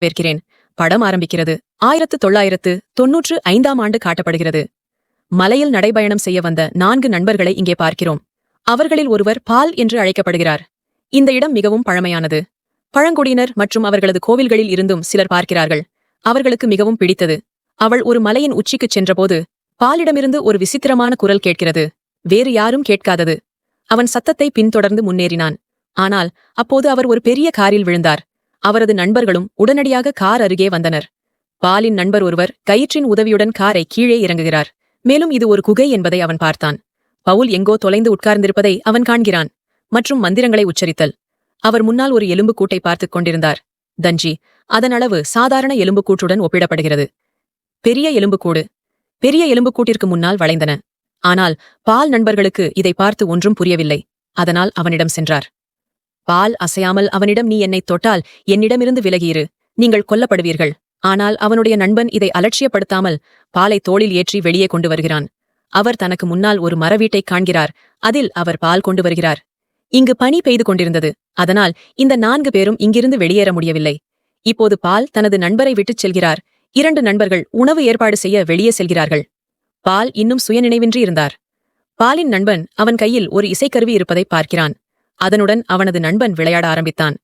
வரவேற்கிறேன். படம் ஆரம்பிக்கிறது. 1995ஆம் ஆண்டு காட்டப்படுகிறது. மலையில் நடைபயணம் செய்ய வந்த 4 நண்பர்களை இங்கே பார்க்கிறோம். அவர்களில் ஒருவர் பால் என்று அழைக்கப்படுகிறார். இந்த இடம் மிகவும் பழமையானது. பழங்குடியினர் மற்றும் அவர்களது கோவில்களில் இருந்தும் சிலர் பார்க்கிறார்கள். அவர்களுக்கு மிகவும் பிடித்தது. அவள் ஒரு மலையின் உச்சிக்குச் சென்றபோது பாலிடமிருந்து ஒரு விசித்திரமான குரல் கேட்கிறது. வேறு யாரும் கேட்காதது. அவன் சத்தத்தை பின்தொடர்ந்து முன்னேறினான். ஆனால் அப்போது அவர் ஒரு பெரிய காரில் விழுந்தார். அவரது நண்பர்களும் உடனடியாக கார் அருகே வந்தனர். பாலின் நண்பர் ஒருவர் கயிற்றின் உதவியுடன் காரை கீழே இறங்குகிறார். மேலும் இது ஒரு குகை என்பதை அவன் பார்த்தான். பவுல் எங்கோ தொலைந்து உட்கார்ந்திருப்பதை அவன் காண்கிறான். மற்றும் மந்திரங்களை உச்சரித்தல். அவர் முன்னால் ஒரு எலும்புக்கூட்டை பார்த்துக் கொண்டிருந்தார். தஞ்சி அதன் அளவு சாதாரண எலும்புக்கூட்டுடன் ஒப்பிடப்படுகிறது. பெரிய எலும்புக்கூடு. பெரிய எலும்புக்கூட்டிற்கு முன்னால் வளைந்தன. ஆனால் பால் நண்பர்களுக்கு இதை பார்த்து ஒன்றும் புரியவில்லை. அதனால் அவனிடம் சென்றார். பால் அசையாமல் அவனிடம், நீ என்னைத் தொட்டால் என்னிடமிருந்து விலகியிரு, நீங்கள் கொல்லப்படுவீர்கள். ஆனால் அவனுடைய நண்பன் இதை அலட்சியப்படுத்தாமல் பாலை தோளில் ஏற்றி வெளியே கொண்டு வருகிறான். அவர் தனக்கு முன்னால் ஒரு மரவீட்டைக் காண்கிறார். அதில் அவர் பால் கொண்டு வருகிறார். இங்கு பனி பெய்து கொண்டிருந்தது. அதனால் இந்த 4 பேரும் இங்கிருந்து வெளியேற முடியவில்லை. இப்போது பால் தனது நண்பரை விட்டுச் செல்கிறார். 2 நண்பர்கள் உணவு ஏற்பாடு செய்ய வெளியே செல்கிறார்கள். பால் இன்னும் சுயநினைவின்றி இருந்தார். பாலின் நண்பன் அவன் கையில் ஒரு இசைக்கருவி இருப்பதை பார்க்கிறான். அதனுடன் அவனது நண்பன் விளையாட ஆரம்பித்தான்.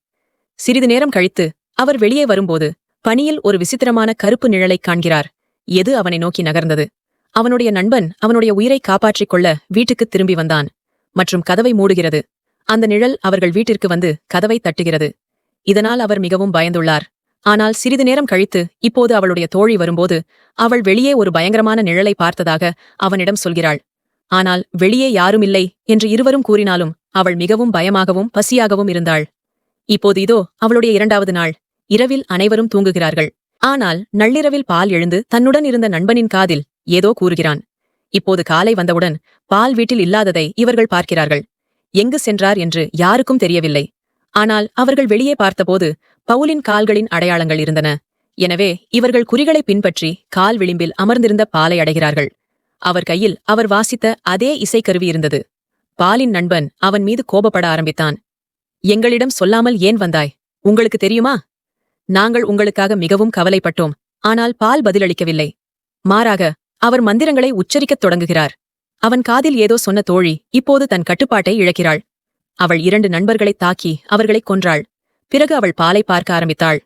சிறிது நேரம் கழித்து அவர் வெளியே வரும்போது பனியில் ஒரு விசித்திரமான கருப்பு நிழலைக் காண்கிறார். எது அவனை நோக்கி நகர்ந்தது. அவனுடைய நண்பன் அவனுடைய உயிரை காப்பாற்றிக் கொள்ள வீட்டுக்குத் திரும்பி வந்தான். மற்றும் கதவை மூடுகிறது. அந்த நிழல் அவர்கள் வீட்டிற்கு வந்து கதவை தட்டுகிறது. இதனால் அவர் மிகவும் பயந்துள்ளார். ஆனால் சிறிது நேரம் கழித்து இப்போது அவளுடைய தோழி வரும்போது அவள் வெளியே ஒரு பயங்கரமான நிழலை பார்த்ததாக அவனிடம் சொல்கிறாள். ஆனால் வெளியே யாருமில்லை என்று இருவரும் கூறினாலும் அவள் மிகவும் பயமாகவும் பசியாகவும் இருந்தாள். இப்போது இதோ அவளுடைய 2வது நாள். இரவில் அனைவரும் தூங்குகிறார்கள். ஆனால் நள்ளிரவில் பால் எழுந்து தன்னுடன் இருந்த நண்பனின் காதில் ஏதோ கூறுகிறான். இப்போது காலை வந்தவுடன் பால் வீட்டில் இல்லாததை இவர்கள் பார்க்கிறார்கள். எங்கு சென்றார் என்று யாருக்கும் தெரியவில்லை. ஆனால் அவர்கள் வெளியே பார்த்தபோது பவுலின் கால்களின் அடையாளங்கள் இருந்தன. எனவே இவர்கள் குறிகளை பின்பற்றி கால் விளிம்பில் அமர்ந்திருந்த பாலை அடைகிறார்கள். அவர் கையில் அவர் வாசித்த அதே இசைக்கருவி இருந்தது. பாலின் நண்பன் அவன் மீது கோபப்பட ஆரம்பித்தான். எங்களிடம் சொல்லாமல் ஏன் வந்தாய்? உங்களுக்கு தெரியுமா? நாங்கள் உங்களுக்காக மிகவும் கவலைப்பட்டோம். ஆனால் பால் பதிலளிக்கவில்லை. மாறாக அவர் மந்திரங்களை உச்சரிக்கத் தொடங்குகிறார். அவன் காதில் ஏதோ சொன்ன தோழி இப்போது தன் கட்டுப்பாட்டை இழக்கிறாள். அவள் 2 நண்பர்களைத் தாக்கி அவர்களைக் கொன்றாள். பிறகு அவள் பாலை பார்க்க ஆரம்பித்தாள்.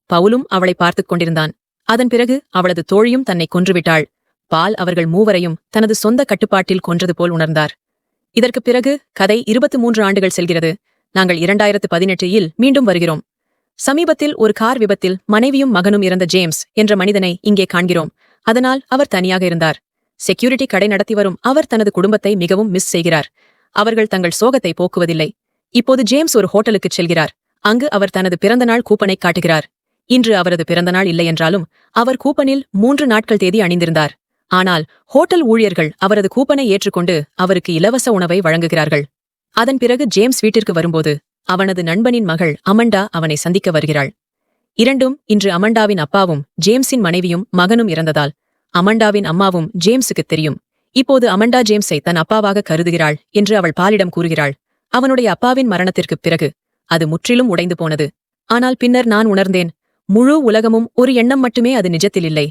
பவுலும் அவளை பார்த்துக் கொண்டிருந்தான். அதன் பிறகு அவளது தோழியும் தன்னை கொன்றுவிட்டாள். பால் அவர்கள் மூவரையும் தனது சொந்த கட்டுப்பாட்டில் கொன்றது போல் உணர்ந்தார். இதற்குப் பிறகு கதை 23 ஆண்டுகள் செல்கிறது. நாங்கள் 2018இல் மீண்டும் வருகிறோம். சமீபத்தில் ஒரு கார் விபத்தில் மனைவியும் மகனும் இறந்த ஜேம்ஸ் என்ற மனிதனை இங்கே காண்கிறோம். அதனால் அவர் தனியாக இருந்தார். செக்யூரிட்டி கடை நடத்தி வரும் அவர் தனது குடும்பத்தை மிகவும் மிஸ் செய்கிறார். அவர்கள் தங்கள் சோகத்தை போக்குவதில்லை. இப்போது ஜேம்ஸ் ஒரு ஹோட்டலுக்குச் செல்கிறார். அங்கு அவர் தனது பிறந்தநாள் கூப்பனை காட்டுகிறார். இன்று அவரது பிறந்தநாள் இல்லையென்றாலும் அவர் கூப்பனில் 3 நாட்கள் தேதி அணிந்திருந்தார். ஆனால் ஹோட்டல் ஊழியர்கள் அவரது கூப்பனை ஏற்றுக்கொண்டு அவருக்கு இலவச உணவை வழங்குகிறார்கள். அதன் பிறகு ஜேம்ஸ் வீட்டிற்கு வரும்போது அவனது நண்பனின் மகள் அமண்டா அவனை சந்திக்க வருகிறாள். இரண்டும் இன்று அமண்டாவின் அப்பாவும் ஜேம்ஸின் மனைவியும் மகனும் இறந்ததால் அமண்டாவின் அம்மாவும் ஜேம்ஸுக்குத் தெரியும். இப்போது அமண்டா ஜேம்ஸை தன் அப்பாவாக கருதுகிறாள் என்று அவள் பாலிடம் கூறுகிறாள். அவனுடைய அப்பாவின் மரணத்திற்குப் பிறகு அது முற்றிலும் உடைந்து போனது. ஆனால் பின்னர் நான் உணர்ந்தேன், முழு உலகமும் ஒரு எண்ணம் மட்டுமே, அது நிஜத்தில் இல்லை.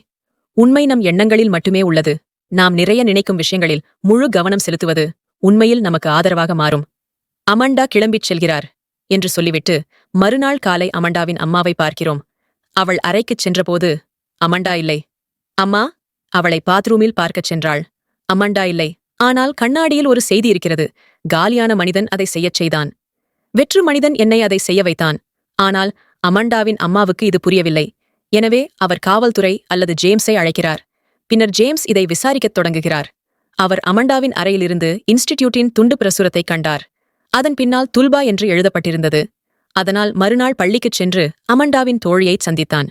உண்மை நம் எண்ணங்களில் மட்டுமே உள்ளது. நாம் நிறைய நினைக்கும் விஷயங்களில் முழு கவனம் செலுத்துவது உண்மையில் நமக்கு ஆதரவாக மாறும். அமண்டா கிளம்பிச் செல்கிறார் என்று சொல்லிவிட்டு மறுநாள் காலை அமண்டாவின் அம்மாவை பார்க்கிறோம். அவள் அறைக்குச் சென்றபோது அமண்டா இல்லை. அம்மா, அவளை பாத்ரூமில் பார்க்கச் சென்றாள். அமண்டா இல்லை. ஆனால் கண்ணாடியில் ஒரு செய்தி இருக்கிறது. காலியான மனிதன் அதை செய்யச் செய்தான். வெற்று மனிதன் என்னை அதை செய்ய வைத்தான். ஆனால் அமண்டாவின் அம்மாவுக்கு இது புரியவில்லை. எனவே அவர் காவல்துறை அல்லது ஜேம்ஸை அழைக்கிறார். பின்னர் ஜேம்ஸ் இதை விசாரிக்கத் தொடங்குகிறார். அவர் அமண்டாவின் அறையிலிருந்து இன்ஸ்டிடியூட்டின் துண்டு பிரசுரத்தைக் கண்டார். அதன் பின்னால் துல்பா என்று எழுதப்பட்டிருந்தது. அதனால் மறுநாள் பள்ளிக்குச் சென்று அமண்டாவின் தோழியைச் சந்தித்தான்.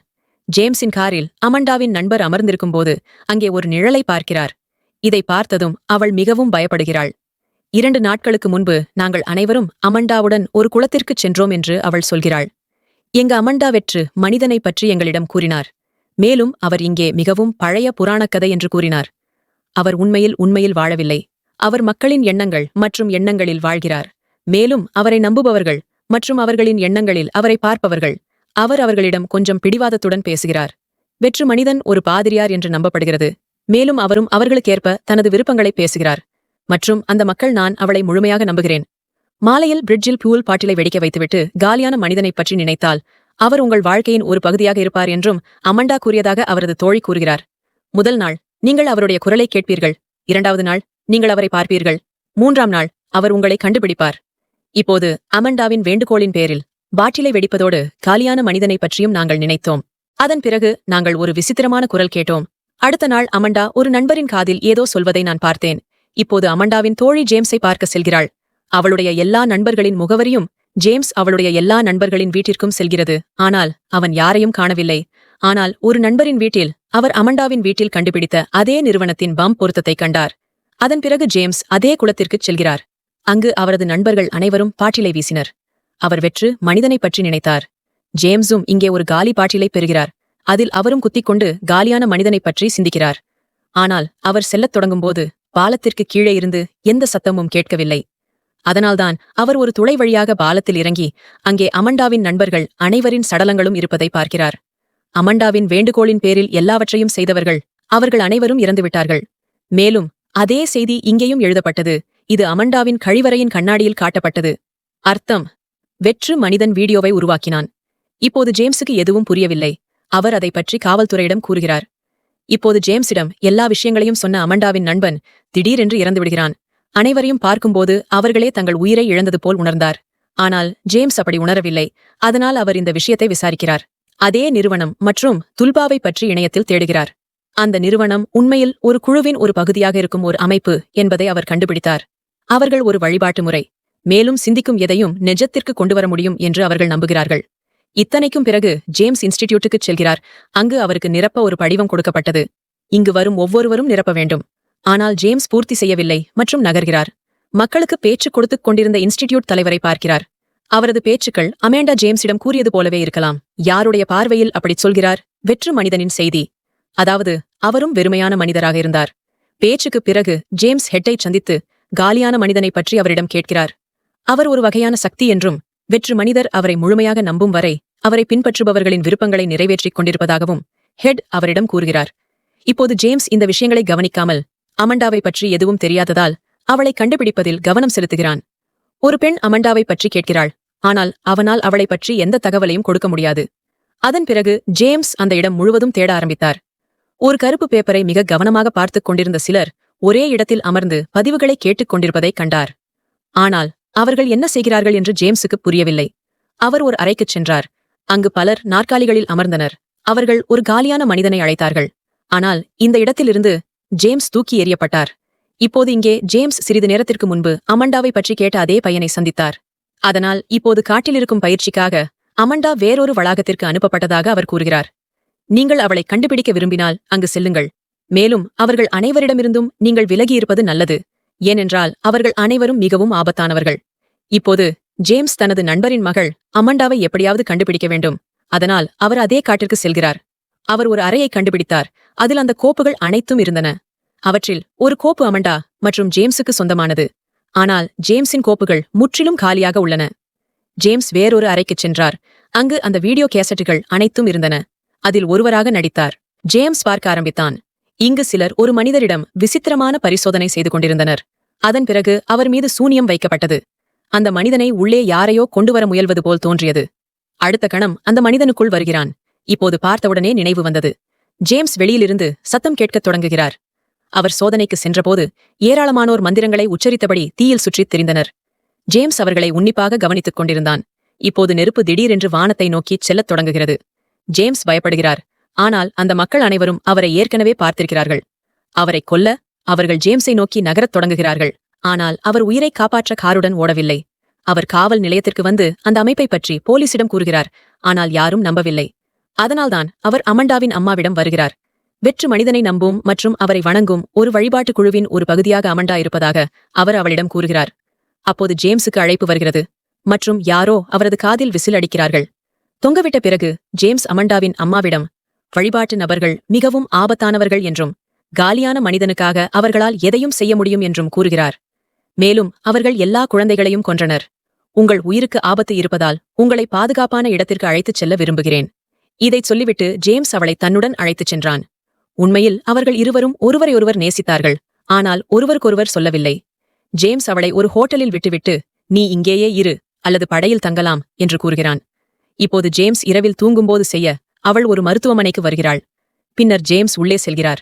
ஜேம்ஸின் காரில் அமண்டாவின் நண்பர் அமர்ந்திருக்கும்போது அங்கே ஒரு நிழலை பார்க்கிறார். இதை பார்த்ததும் அவள் மிகவும் பயப்படுகிறாள். 2 நாட்களுக்கு முன்பு நாங்கள் அனைவரும் அமண்டாவுடன் ஒரு குளத்திற்குச் சென்றோம் என்று அவள் சொல்கிறாள். எங்க அமண்டா வெற்று மனிதனை பற்றி எங்களிடம் கூறினார். மேலும் அவர் இங்கே மிகவும் பழைய புராணக்கதை என்று கூறினார். அவர் உண்மையில் வாழவில்லை. அவர் மக்களின் எண்ணங்கள் மற்றும் எண்ணங்களில் வாழ்கிறார். மேலும் அவரை நம்புபவர்கள் மற்றும் அவர்களின் எண்ணங்களில் அவரை பார்ப்பவர்கள் அவர் அவர்களிடம் கொஞ்சம் பிடிவாதத்துடன் பேசுகிறார். வெற்று மனிதன் ஒரு பாதிரியார் என்று நம்பப்படுகிறது. மேலும் அவரும் அவர்களுக்கேற்ப தனது விருப்பங்களை பேசுகிறார். மற்றும் அந்த மக்கள் நான் அவளை முழுமையாக நம்புகிறேன். மாலையில் பிரிட்ஜில் பூல் பாட்டிலை வெடிக்க வைத்துவிட்டு காலியான மனிதனைப் பற்றி நினைத்தால் அவர் உங்கள் வாழ்க்கையின் ஒரு பகுதியாக இருப்பார் என்றும் அமண்டா கூறியதாக அவரது தோழி கூறுகிறார். முதல் நாள் நீங்கள் அவருடைய குரலை கேட்பீர்கள். 2வது நாள் நீங்கள் அவரை பார்ப்பீர்கள். 3ஆம் நாள் அவர் உங்களை கண்டுபிடிப்பார். இப்போது அமண்டாவின் வேண்டுகோளின் பேரில் பாட்டிலை வெடிப்பதோடு காலியான மனிதனைப் பற்றியும் நாங்கள் நினைத்தோம். அதன் பிறகு நாங்கள் ஒரு விசித்திரமான குரல் கேட்டோம். அடுத்த நாள் அமண்டா ஒரு நண்பரின் காதில் ஏதோ சொல்வதை நான் பார்த்தேன். இப்போது அமண்டாவின் தோழி ஜேம்ஸை பார்க்க செல்கிறாள். அவளுடைய எல்லா நண்பர்களின் முகவரியும் ஜேம்ஸ் அவளுடைய எல்லா நண்பர்களின் வீட்டிற்கும் செல்கிறது. ஆனால் அவன் யாரையும் காணவில்லை. ஆனால் ஒரு நண்பரின் வீட்டில் அவர் அமண்டாவின் வீட்டில் கண்டுபிடித்த அதே நிறுவனத்தின் பம்ப் பொருத்தத்தை கண்டார். அதன் பிறகு ஜேம்ஸ் அதே குளத்திற்குச் செல்கிறார். அங்கு அவரது நண்பர்கள் அனைவரும் பாட்டிலை வீசினர். அவர் வெற்று மனிதனைப் பற்றி நினைத்தார். ஜேம்ஸும் இங்கே ஒரு காலி பாட்டிலை பெறுகிறார். அதில் அவரும் குத்திக்கொண்டு காலியான மனிதனைப் பற்றி சிந்திக்கிறார். ஆனால் அவர் செல்லத் தொடங்கும்போது பாலத்திற்கு கீழே இருந்து எந்த சத்தமும் கேட்கவில்லை. அதனால்தான் அவர் ஒரு துளை வழியாக பாலத்தில் இறங்கி அங்கே அமண்டாவின் நண்பர்கள் அனைவரின் சடலங்களும் இருப்பதை பார்க்கிறார். அமண்டாவின் வேண்டுகோளின் பேரில் எல்லாவற்றையும் செய்தவர்கள் அவர்கள் அனைவரும் இறந்துவிட்டார்கள். மேலும் அதே செய்தி இங்கேயும் எழுதப்பட்டது. இது அமண்டாவின் கழிவறையின் கண்ணாடியில் காட்டப்பட்டது. அர்த்தம், வெற்று மனிதன் வீடியோவை உருவாக்கினான். இப்போது ஜேம்ஸுக்கு எதுவும் புரியவில்லை. அவர் அதை பற்றி காவல்துறையிடம் கூறுகிறார். இப்போது ஜேம்ஸிடம் எல்லா விஷயங்களையும் சொன்ன அமண்டாவின் நண்பன் திடீரென்று இறந்துவிடுகிறான். அனைவரையும் பார்க்கும்போது அவர்களே தங்கள் உயிரை இழந்தது போல் உணர்ந்தார். ஆனால் ஜேம்ஸ் அப்படி உணரவில்லை. அதனால் அவர் இந்த விஷயத்தை விசாரிக்கிறார். அதே நிறுவனம் மற்றும் துல்பாவை பற்றி இணையத்தில் தேடுகிறார். அந்த நிறுவனம் உண்மையில் ஒரு குழுவின் ஒரு பகுதியாக இருக்கும் ஒரு அமைப்பு என்பதை அவர் கண்டுபிடித்தார். அவர்கள் ஒரு வழிபாட்டு முறை, மேலும் சிந்திக்கும் எதையும் நிஜத்திற்கு கொண்டுவர முடியும் என்று அவர்கள் நம்புகிறார்கள். இத்தனைக்கும் பிறகு ஜேம்ஸ் இன்ஸ்டிடியூட்டுக்குச் செல்கிறார். அங்கு அவருக்கு நிரப்ப ஒரு படிவம் கொடுக்கப்பட்டது. இங்கு வரும் ஒவ்வொருவரும் நிரப்ப வேண்டும். ஆனால் ஜேம்ஸ் பூர்த்தி செய்யவில்லை மற்றும் நகர்கிறார். மக்களுக்கு பேச்சு கொடுத்துக் கொண்டிருந்த இன்ஸ்டிடியூட் தலைவரை பார்க்கிறார். அவரது பேச்சுக்கள் அமேண்டா ஜேம்ஸிடம் கூறியது போலவே இருக்கலாம். யாருடைய பார்வையில் அப்படிச் சொல்கிறார்? வெற்று மனிதனின் செய்தி. அதாவது அவரும் வெறுமையான மனிதராக இருந்தார். பேச்சுக்குப் பிறகு ஜேம்ஸ் ஹெட்டைச் சந்தித்து காலியான மனிதனைப் பற்றி அவரிடம் கேட்கிறார். அவர் ஒரு வகையான சக்தி என்றும் வெற்று மனிதர் அவரை முழுமையாக நம்பும் வரை அவரை பின்பற்றுபவர்களின் விருப்பங்களை நிறைவேற்றிக் கொண்டிருப்பதாகவும் ஹெட் அவரிடம் கூறுகிறார். இப்போது ஜேம்ஸ் இந்த விஷயங்களை கவனிக்காமல் அமண்டாவை பற்றி எதுவும் தெரியாததால் அவளை கண்டுபிடிப்பதில் கவனம் செலுத்துகிறான். ஒரு பெண் அமண்டாவை பற்றி கேட்கிறாள். ஆனால் அவனால் அவளை பற்றி எந்த தகவலையும் கொடுக்க முடியாது. அதன் பிறகு ஜேம்ஸ் அந்த இடம் முழுவதும் தேட ஆரம்பித்தார். ஒரு கருப்பு பேப்பரை மிக கவனமாக பார்த்துக் கொண்டிருந்த சிலர் ஒரே இடத்தில் அமர்ந்து பதிவுகளை கேட்டுக் கொண்டிருப்பதைக் கண்டார். ஆனால் அவர்கள் என்ன செய்கிறார்கள் என்று ஜேம்ஸுக்கு புரியவில்லை. அவர் ஒரு அறைக்குச் சென்றார். அங்கு பலர் நாற்காலிகளில் அமர்ந்தனர். அவர்கள் ஒரு காலியான மனிதனை அழைத்தார்கள். ஆனால் இந்த இடத்திலிருந்து ஜேம்ஸ் தூக்கி எறியப்பட்டார். இப்போது இங்கே ஜேம்ஸ் சிறிது நேரத்திற்கு முன்பு அமண்டாவை பற்றி கேட்ட அதே பையனை சந்தித்தார். அதனால் இப்போது காட்டிலிருக்கும் பயிற்சிக்காக அமண்டா வேறொரு வளாகத்திற்கு அனுப்பப்பட்டதாக அவர் கூறுகிறார். நீங்கள் அவளை கண்டுபிடிக்க விரும்பினால் அங்கு செல்லுங்கள். மேலும் அவர்கள் அனைவரிடமிருந்தும் நீங்கள் விலகியிருப்பது நல்லது. ஏனென்றால் அவர்கள் அனைவரும் மிகவும் ஆபத்தானவர்கள். இப்போது ஜேம்ஸ் தனது நண்பரின் மகள் அமண்டாவை எப்படியாவது கண்டுபிடிக்க வேண்டும். அதனால் அவர் அதே காட்டிற்கு செல்கிறார். அவர் ஒரு அறையை கண்டுபிடித்தார். அதில் அந்த கோப்புகள் அனைத்தும் இருந்தன. அவற்றில் ஒரு கோப்பு அமண்டா மற்றும் ஜேம்ஸுக்கு சொந்தமானது. ஆனால் ஜேம்ஸின் கோப்புகள் முற்றிலும் காலியாக உள்ளன. ஜேம்ஸ் வேறொரு அறைக்குச் சென்றார். அங்கு அந்த வீடியோ கேசட்டுகள் அனைத்தும் இருந்தன. அதில் ஒருவராக நடித்தார். ஜேம்ஸ் பார்க்க ஆரம்பித்தான். இங்கு சிலர் ஒரு மனிதரிடம் விசித்திரமான பரிசோதனை செய்து கொண்டிருந்தனர். அதன் பிறகு அவர் மீது சூனியம் வைக்கப்பட்டது. அந்த மனிதனை உள்ளே யாரையோ கொண்டுவர முயல்வது போல் தோன்றியது. அடுத்த கணம் அந்த மனிதனுக்குள் வருகிறான். இப்போது பார்த்தவுடனே நினைவு வந்தது. ஜேம்ஸ் வெளியிலிருந்து சத்தம் கேட்கத் தொடங்குகிறார். அவர் சோதனைக்கு சென்றபோது ஏராளமானோர் மந்திரங்களை உச்சரித்தபடி தீயில் சுற்றித் திரிந்தனர். ஜேம்ஸ் அவர்களை உன்னிப்பாக கவனித்துக் கொண்டிருந்தான். இப்போது நெருப்பு திடீரென்று வானத்தை நோக்கிச் செல்லத் தொடங்குகிறது. ஜேம்ஸ் பயப்படுகிறார். ஆனால் அந்த மக்கள் அனைவரும் அவரை ஏற்கனவே பார்த்திருக்கிறார்கள். அவரை கொல்ல அவர்கள் ஜேம்ஸை நோக்கி நகரத் தொடங்குகிறார்கள். ஆனால் அவர் உயிரை காப்பாற்ற காருடன் ஓடவில்லை. அவர் காவல் நிலையத்திற்கு வந்து அந்த அமைப்பை பற்றி போலீசிடம் கூறுகிறார். ஆனால் யாரும் நம்பவில்லை. அதனால்தான் அவர் அமண்டாவின் அம்மாவிடம் வருகிறார். வெற்று மனிதனை நம்பும் மற்றும் அவரை வணங்கும் ஒரு வழிபாட்டுக் குழுவின் ஒரு பகுதியாக அமண்டா இருப்பதாக அவர் அவளிடம் கூறுகிறார். அப்போது ஜேம்ஸுக்கு அழைப்பு வருகிறது மற்றும் யாரோ அவரது காதில் விசில் அடிக்கிறார்கள். தொங்கவிட்ட பிறகு ஜேம்ஸ் அமண்டாவின் அம்மாவிடம் வழிபாட்டு நபர்கள் மிகவும் ஆபத்தானவர்கள் என்றும் காலியான மனிதனுக்காக அவர்களால் எதையும் செய்ய முடியும் என்றும் கூறுகிறார். மேலும் அவர்கள் எல்லா குழந்தைகளையும் கொன்றனர். உங்கள் உயிருக்கு ஆபத்து இருப்பதால் உங்களை பாதுகாப்பான இடத்திற்கு அழைத்துச் செல்ல விரும்புகிறேன். இதைச் சொல்லிவிட்டு ஜேம்ஸ் அவளை தன்னுடன் அழைத்துச் சென்றான். உண்மையில் அவர்கள் இருவரும் ஒருவரையொருவர் நேசித்தார்கள். ஆனால் ஒருவருக்கொருவர் சொல்லவில்லை. ஜேம்ஸ் அவளை ஒரு ஹோட்டலில் விட்டுவிட்டு, நீ இங்கேயே இரு, அல்லது படையில் தங்கலாம் என்று கூறுகிறான். இப்போது ஜேம்ஸ் இரவில் தூங்கும்போது செய்ய அவள் ஒரு மருத்துவமனைக்கு வருகிறாள். பின்னர் ஜேம்ஸ் உள்ளே செல்கிறார்.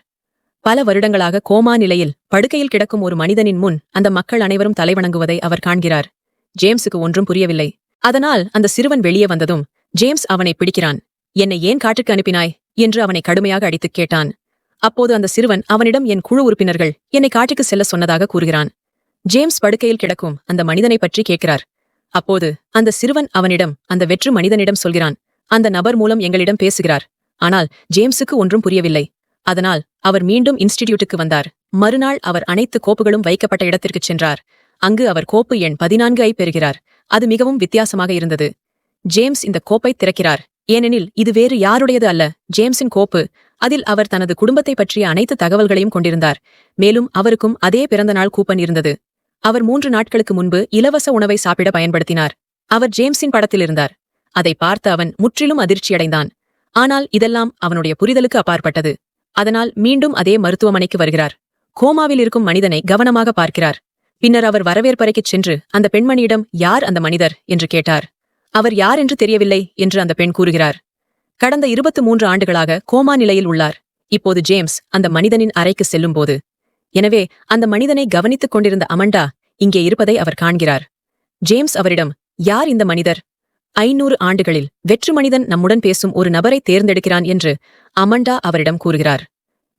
பல வருடங்களாக கோமா நிலையில் படுக்கையில் கிடக்கும் ஒரு மனிதனின் முன் அந்த மக்கள் அனைவரும் தலைவணங்குவதை அவர் காண்கிறார். ஜேம்ஸுக்கு ஒன்றும் புரியவில்லை. அதனால் அந்த சிறுவன் வெளியே வந்ததும் ஜேம்ஸ் அவனை பிடிக்கிறான். என்னை ஏன் காட்டுக்கு அனுப்பினாய் என்று அவனை கடுமையாக அடித்துக் கேட்டான். அப்போது அந்த சிறுவன் அவனிடம் என் குழு உறுப்பினர்கள் என்னை காட்டுக்கு செல்ல சொன்னதாக கூறுகிறான். ஜேம்ஸ் படுக்கையில் கிடக்கும் அந்த மனிதனை பற்றி கேட்கிறார். அப்போது அந்த சிறுவன் அவனிடம் அந்த வெற்று மனிதனிடம் சொல்கிறான். அந்த நபர் மூலம் எங்களிடம் பேசுகிறார். ஆனால் ஜேம்ஸுக்கு ஒன்றும் புரியவில்லை. அதனால் அவர் மீண்டும் இன்ஸ்டிடியூட்டுக்கு வந்தார். மறுநாள் அவர் அனைத்து கோப்புகளும் வைக்கப்பட்ட இடத்திற்குச் சென்றார். அங்கு அவர் கோப்பு எண் 14ஐ பெறுகிறார். அது மிகவும் வித்தியாசமாக இருந்தது. ஜேம்ஸ் இந்த கோப்பை திறக்கிறார். ஏனெனில் இது வேறு யாருடையது அல்ல, ஜேம்ஸின் கோப்பு. அதில் அவர் தனது குடும்பத்தை பற்றிய அனைத்து தகவல்களையும் கொண்டிருந்தார். மேலும் அவருக்கும் அதே பிறந்தநாள் கூப்பன் இருந்தது. அவர் 3 நாட்களுக்கு முன்பு இலவச உணவை சாப்பிட பயன்படுத்தினார். அவர் ஜேம்ஸின் படத்தில் இருந்தார். அதை பார்த்த அவன் முற்றிலும் அதிர்ச்சியடைந்தான். ஆனால் இதெல்லாம் அவனுடைய புரிதலுக்கு அப்பாற்பட்டது. அதனால் மீண்டும் அதே மருத்துவமனைக்கு வருகிறார். கோமாவில் இருக்கும் மனிதனை கவனமாக பார்க்கிறார். பின்னர் அவர் வரவேற்பறைக்குச் சென்று அந்த பெண்மணியிடம் யார் அந்த மனிதர் என்று கேட்டார். அவர் யார் என்று தெரியவில்லை என்று அந்த பெண் கூறுகிறார். கடந்த 23 ஆண்டுகளாக கோமா நிலையில் உள்ளார். இப்போது ஜேம்ஸ் அந்த மனிதனின் அறைக்கு செல்லும்போது, எனவே அந்த மனிதனை கவனித்துக் கொண்டிருந்த அமண்டா இங்கே இருப்பதை அவர் காண்கிறார். ஜேம்ஸ் அவரிடம், யார் இந்த மனிதர்? 500 ஆண்டுகளில் வெற்று மனிதன் நம்முடன் பேசும் ஒரு நபரை தேர்ந்தெடுக்கிறான் என்று அமண்டா அவரிடம் கூறுகிறார்.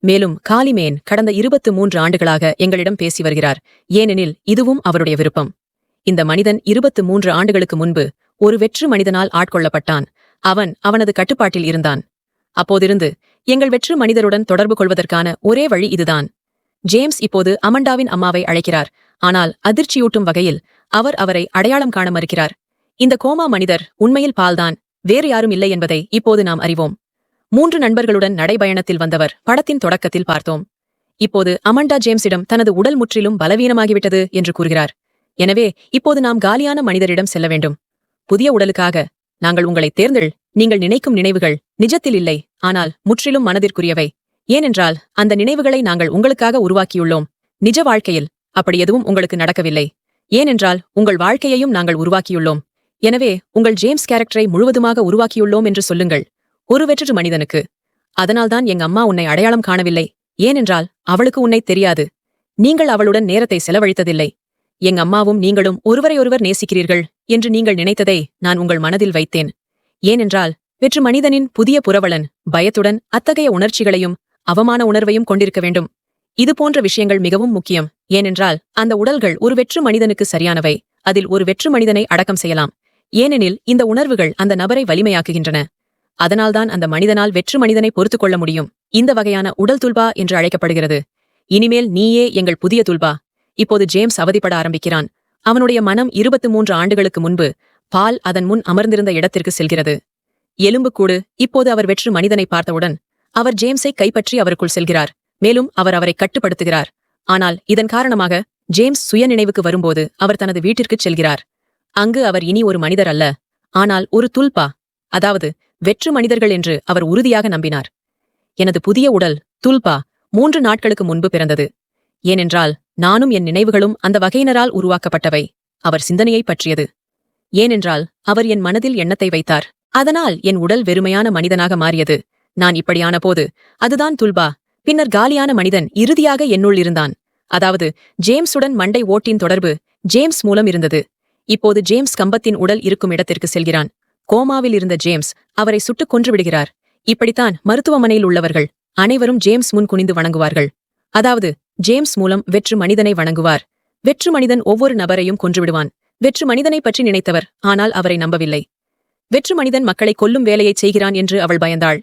மேலும் காலிமேன் கடந்த 23 ஆண்டுகளாக எங்களிடம் பேசி வருகிறார். ஏனெனில் இதுவும் அவருடைய விருப்பம். இந்த மனிதன் 23 ஆண்டுகளுக்கு முன்பு ஒரு வெற்று மனிதனால் ஆட்கொள்ளப்பட்டான். அவன் அவனது கட்டுப்பாட்டில் இருந்தான். அப்போதிருந்து எங்கள் வெற்று மனிதருடன் தொடர்பு கொள்வதற்கான ஒரே வழி இதுதான். ஜேம்ஸ் இப்போது அமண்டாவின் அம்மாவை அழைக்கிறார். ஆனால் அதிர்ச்சியூட்டும் வகையில் அவர் அவரை அடையாளம் காண மறுக்கிறார். இந்த கோமா மனிதர் உண்மையில் பால்தான், வேறு யாரும் இல்லை என்பதை இப்போது நாம் அறிவோம். 3 நண்பர்களுடன் நடைபயணத்தில் வந்தவர் படத்தின் தொடக்கத்தில் பார்த்தோம். இப்போது அமண்டா ஜேம்ஸிடம் தனது உடல் முற்றிலும் பலவீனமாகிவிட்டது என்று கூறுகிறார். எனவே இப்போது நாம் காலியான மனிதரிடம் செல்ல வேண்டும். புதிய உடலுக்காக நாங்கள் உங்களை தேர்ந்தெள். நீங்கள் நினைக்கும் நினைவுகள் நிஜத்தில் இல்லை, ஆனால் முற்றிலும் மனதிற்குரியவை. ஏனென்றால் அந்த நினைவுகளை நாங்கள் உங்களுக்காக உருவாக்கியுள்ளோம். நிஜ வாழ்க்கையில் அப்படி எதுவும் உங்களுக்கு நடக்கவில்லை. ஏனென்றால் உங்கள் வாழ்க்கையையும் நாங்கள் உருவாக்கியுள்ளோம். எனவே உங்கள் ஜேம்ஸ் கேரக்டரை முழுவதுமாக உருவாக்கியுள்ளோம் என்று சொல்லுங்கள். ஒரு வெற்று மனிதனுக்கு. அதனால்தான் எங்க அம்மா உன்னை அடையாளம் காணவில்லை. ஏனென்றால் அவளுக்கு உன்னை தெரியாது. நீங்கள் அவளுடன் நேரத்தை செலவழித்ததில்லை. எங்க அம்மாவும் நீங்களும் ஒருவரையொருவர் நேசிக்கிறீர்கள் என்று நீங்கள் நினைத்ததை நான் உங்கள் மனதில் வைத்தேன். ஏனென்றால் வெற்று மனிதனின் புதிய புரவலன் பயத்துடன் அத்தகைய உணர்ச்சிகளையும் அவமான உணர்வையும் கொண்டிருக்க வேண்டும். இதுபோன்ற விஷயங்கள் மிகவும் முக்கியம். ஏனென்றால் அந்த உடல்கள் ஒரு வெற்று மனிதனுக்கு சரியானவை. அதில் ஒரு வெற்று மனிதனை அடக்கம் செய்யலாம். ஏனெனில் இந்த உணர்வுகள் அந்த நபரை வலிமையாக்குகின்றன. அதனால்தான் அந்த மனிதனால் வெற்று மனிதனை பொறுத்துக் கொள்ள முடியும். இந்த வகையான உடல் துல்பா என்று அழைக்கப்படுகிறது. இனிமேல் நீயே எங்கள் புதிய துல்பா. இப்போது ஜேம்ஸ் அவதிப்பட ஆரம்பிக்கிறான். அவனுடைய மனம் 23 ஆண்டுகளுக்கு முன்பு பால் அதன் முன் அமர்ந்திருந்த இடத்திற்கு செல்கிறது. எலும்புக்கூடு இப்போது அவர் வெற்று மனிதனை பார்த்தவுடன் அவர் ஜேம்ஸை கைப்பற்றி அவருக்குள் செல்கிறார். மேலும் அவர் அவரை கட்டுப்படுத்துகிறார். ஆனால் இதன் காரணமாக ஜேம்ஸ் சுயநினைவுக்கு வரும்போது அவர் தனது வீட்டிற்குச் செல்கிறார். அங்கு அவர் இனி ஒரு மனிதர் அல்ல, ஆனால் ஒரு துல்பா, அதாவது வெற்று மனிதர்கள் என்று அவர் உறுதியாக நம்பினார். எனது புதிய உடல் துல்பா 3 நாட்களுக்கு முன்பு பிறந்தது. ஏனென்றால் நானும் என் நினைவுகளும் அந்த வகையினரால் உருவாக்கப்பட்டவை. அவர் சிந்தனையை பற்றியது. ஏனென்றால் அவர் என் மனதில் எண்ணத்தை வைத்தார். அதனால் என் உடல் வெறுமையான மனிதனாக மாறியது. நான் இப்படியான போது அதுதான் துல்பா. பின்னர் காலியான மனிதன் இறுதியாக என்னுள் இருந்தான். அதாவது ஜேம்ஸுடன் மண்டை ஓட்டின் தொடர்பு ஜேம்ஸ் மூலம் இருந்தது. இப்போது ஜேம்ஸ் கம்பத்தின் உடல் இருக்கும் இடத்திற்கு செல்கிறான். கோமாவில் இருந்த ஜேம்ஸ் அவரை சுட்டுக் கொன்று விடுகிறார். இப்படித்தான் மருத்துவமனையில் உள்ளவர்கள் அனைவரும் ஜேம்ஸ் முன் குனிந்து வணங்குவார்கள். அதாவது ஜேம்ஸ் மூலம் வெற்று மனிதனை வணங்குவார். வெற்று மனிதன் ஒவ்வொரு நபரையும் கொன்றுவிடுவான். வெற்று மனிதனை பற்றி நினைத்தவர், ஆனால் அவரை நம்பவில்லை. வெற்று மனிதன் மக்களை கொல்லும் வேலையைச் செய்கிறான் என்று அவள் பயந்தாள்.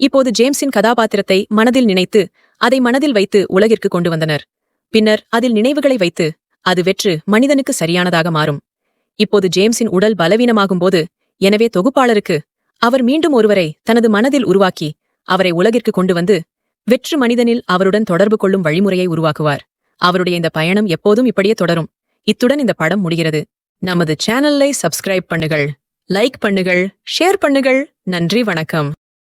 இப்போது ஜேம்ஸின் கதாபாத்திரத்தை மனதில் நினைத்து அதை மனதில் வைத்து உலகிற்கு கொண்டு வந்தனர். பின்னர் அதில் நினைவுகளை வைத்து அது வெற்று மனிதனுக்கு சரியானதாக மாறும். இப்போது ஜேம்ஸின் உடல் பலவீனமாகும்போது, எனவே தொகுப்பாளருக்கு அவர் மீண்டும் ஒருவரை தனது மனதில் உருவாக்கி அவரை உலகிற்கு கொண்டு வந்து வெற்று மனிதனில் அவருடன் தொடர்பு கொள்ளும் வழிமுறையை உருவாக்குவார். அவருடைய இந்த பயணம் எப்போதும் இப்படியே தொடரும். இத்துடன் இந்த படம் முடிகிறது. நமது சேனலை சப்ஸ்கிரைப் பண்ணுகள், லைக் பண்ணுகள், ஷேர் பண்ணுகள். நன்றி, வணக்கம்.